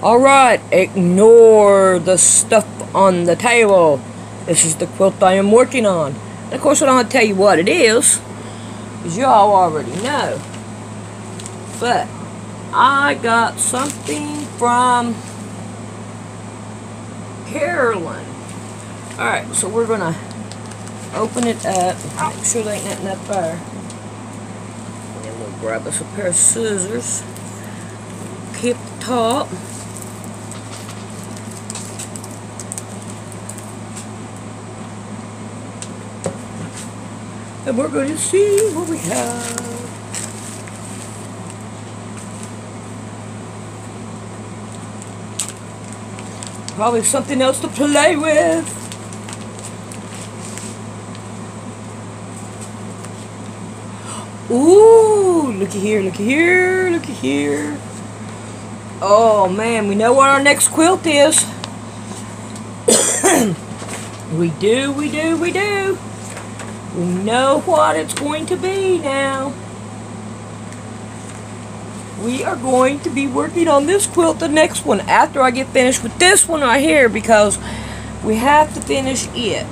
Alright, ignore the stuff on the table. This is the quilt I am working on. And of course I don't have to tell you what it is, because y'all already know. But I got something from Carolyn. Alright, so we're going to open it up. Make sure there ain't nothing up there. And then we'll grab us a pair of scissors. Keep the top. And we're going to see what we have. Probably something else to play with. Ooh, looky here, looky here, looky here. Oh man, we know what our next quilt is. We do. We know what it's going to be now. We are going to be working on this quilt, the next one, after I get finished with this one right here, because we have to finish it.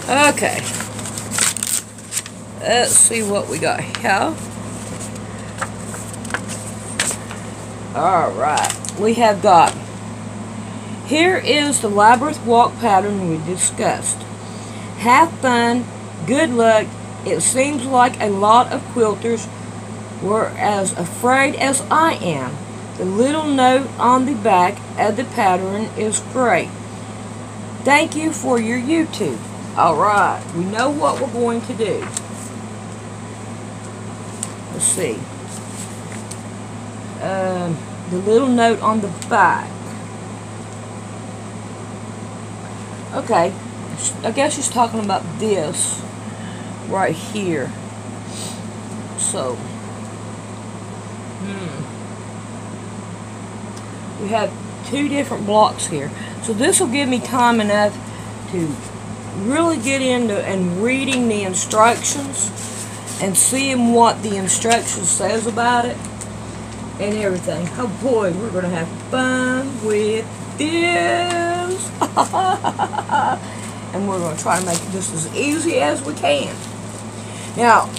Okay. Let's see what we got here. Alright. We have got, here is the Labyrinth walk pattern we discussed. Have fun, good luck. It seems like a lot of quilters were as afraid as I am. The little note on the back of the pattern is great. Thank you for your YouTube. Alright, we know what we're going to do. Let's see. The little note on the back. Okay. I guess she's talking about this right here. So, we have two different blocks here. So this will give me time enough to really get into and reading the instructions and seeing what the instructions says about it and everything. Oh boy, we're going to have fun with this. And we're going to try to make it just as easy as we can. Now,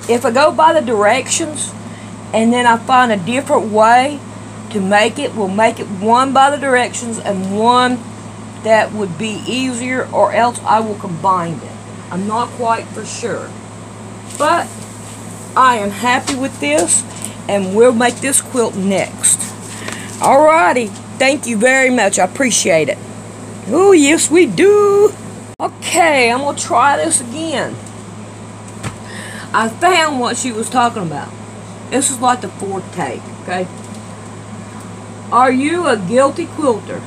if I go by the directions and then I find a different way to make it, we'll make it one by the directions and one that would be easier, or else I will combine it. I'm not quite for sure. But I am happy with this, and we'll make this quilt next. Alrighty, thank you very much. I appreciate it. Oh, yes we do. Okay, I'm going to try this again. I found what she was talking about. This is like the fourth take, okay? Are you a guilty quilter?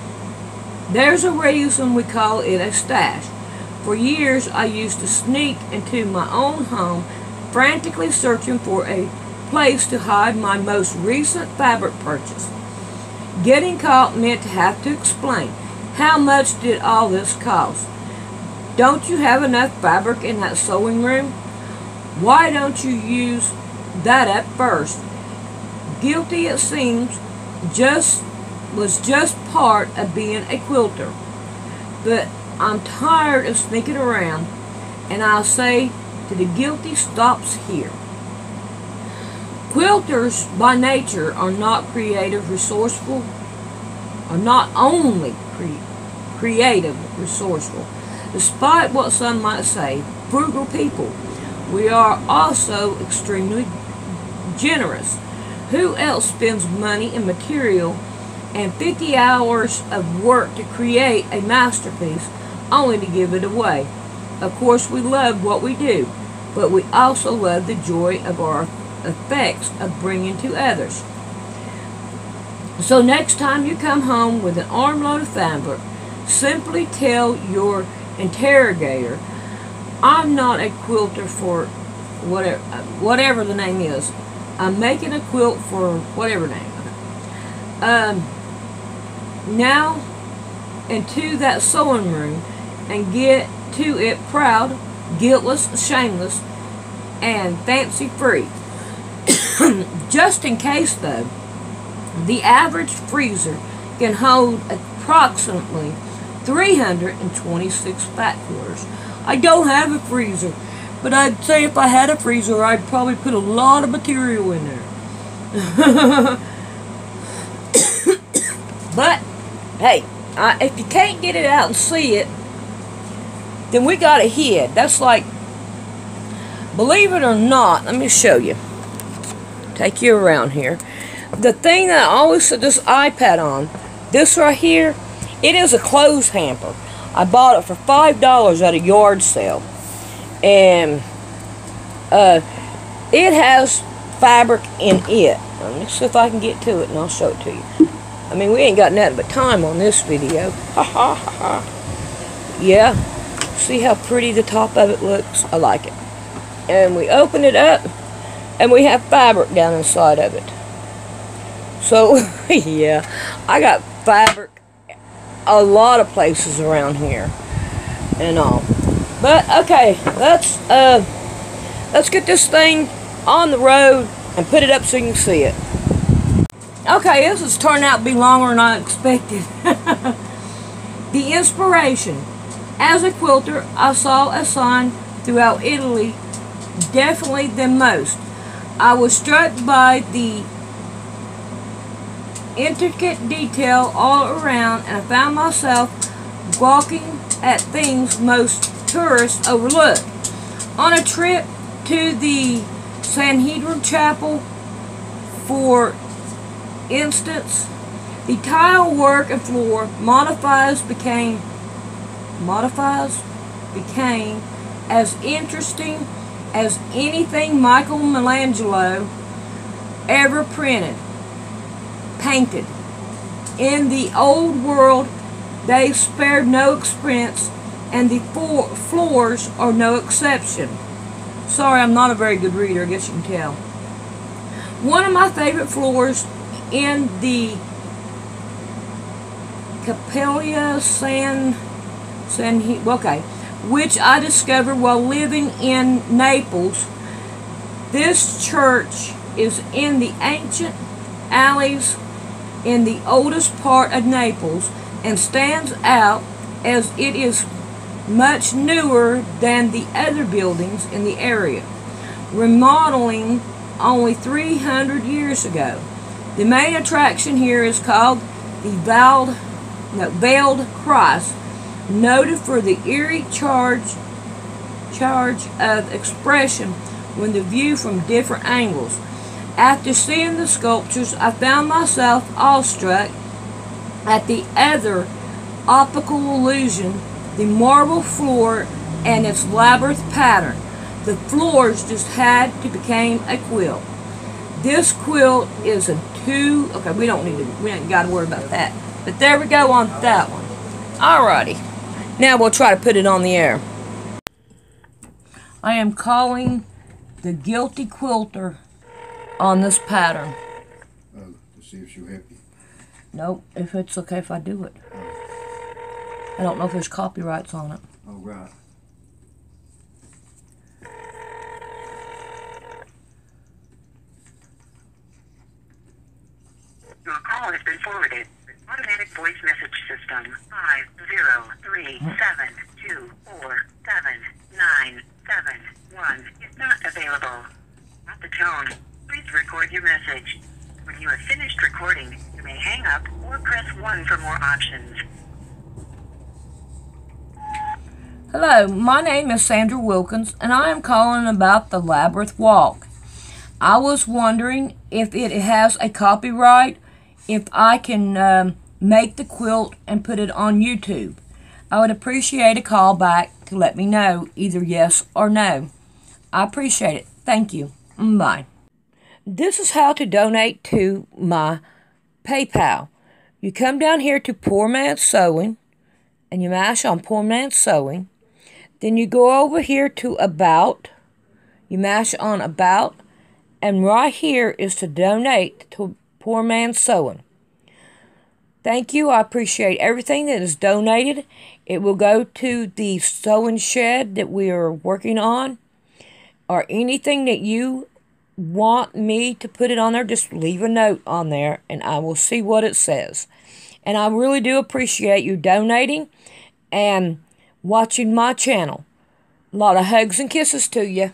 There's a reason we call it a stash. For years, I used to sneak into my own home, frantically searching for a place to hide my most recent fabric purchase. Getting caught meant to have to explain. How much did all this cost? Don't you have enough fabric in that sewing room? Why don't you use that at first? Guilty, it seems, was just part of being a quilter. But I'm tired of sneaking around, and I'll say to the guilty stops here. Quilters by nature are not creative, resourceful, are not only creative, resourceful. Despite what some might say, frugal people, we are also extremely generous. Who else spends money and material and 50 hours of work to create a masterpiece only to give it away? Of course, we love what we do, but we also love the joy of our effects of bringing to others. So next time you come home with an armload of fabric, simply tell your interrogator, I'm not a quilter for whatever the name is. I'm making a quilt for whatever name. Now into that sewing room and get to it proud, guiltless, shameless, and fancy free. Just in case though, The average freezer can hold approximately 326 fat quarters. I don't have a freezer, but I'd say if I had a freezer, I'd probably put a lot of material in there. But, hey, if you can't get it out and see it, then we got a hid. That's like, believe it or not, let me show you. Take you around here. The thing that I always set this iPad on, this right here, it is a clothes hamper. I bought it for $5 at a yard sale. And it has fabric in it. Let me see if I can get to it and I'll show it to you. I mean, we ain't got nothing but time on this video. Ha ha ha ha. Yeah. See how pretty the top of it looks? I like it. And we open it up, and we have fabric down inside of it. So, yeah, I got fabric a lot of places around here and all. But, okay, let's get this thing on the road and put it up so you can see it. Okay, this has turned out to be longer than I expected. The inspiration. As a quilter, I saw a sign throughout Italy, definitely the most. I was struck by the intricate detail all around, and I found myself gawking at things most tourists overlook. On a trip to the Sanhedrin Chapel, for instance, the tile work and floor modifies became as interesting as anything Michelangelo ever painted. In the old world, they spared no expense, and the floors are no exception. Sorry, I'm not a very good reader, I guess you can tell. One of my favorite floors in the Capella which I discovered while living in Naples. This church is in the ancient alleys in the oldest part of Naples and stands out as it is much newer than the other buildings in the area, remodeling only 300 years ago. The main attraction here is called the Veiled Christ, noted for the eerie charge of expression when the view from different angles. After seeing the sculptures, I found myself awestruck at the other optical illusion, the marble floor and its labyrinth pattern. The floors just had to become a quilt. This quilt is a we ain't got to worry about that. But there we go on that one. Alrighty. Now we'll try to put it on the air. I am calling the guilty quilter on this pattern. To see if she'll help you. Nope, if it's okay if I do it. I don't know if there's copyrights on it. Oh, right. Your call has been forwarded. Automatic voice message system 50372479771 is not available. At the tone, please record your message. When you have finished recording, you may hang up or press 1 for more options. Hello, my name is Sandra Wilkins, and I am calling about the Labyrinth Walk. I was wondering if it has a copyright, if I can make the quilt and put it on YouTube. I would appreciate a call back to let me know either yes or no. I appreciate it. Thank you. Bye. This is how to donate to my PayPal. You come down here to Poor Man's Sewing, and you mash on Poor Man's Sewing. Then you go over here to About. You mash on About, and right here is to donate to Poor Man's Sewing. Thank you. I appreciate everything that is donated. It will go to the sewing shed that we are working on, or anything that you want me to put it on there, just leave a note on there and I will see what it says. And I really do appreciate you donating and watching my channel. A lot of hugs and kisses to you.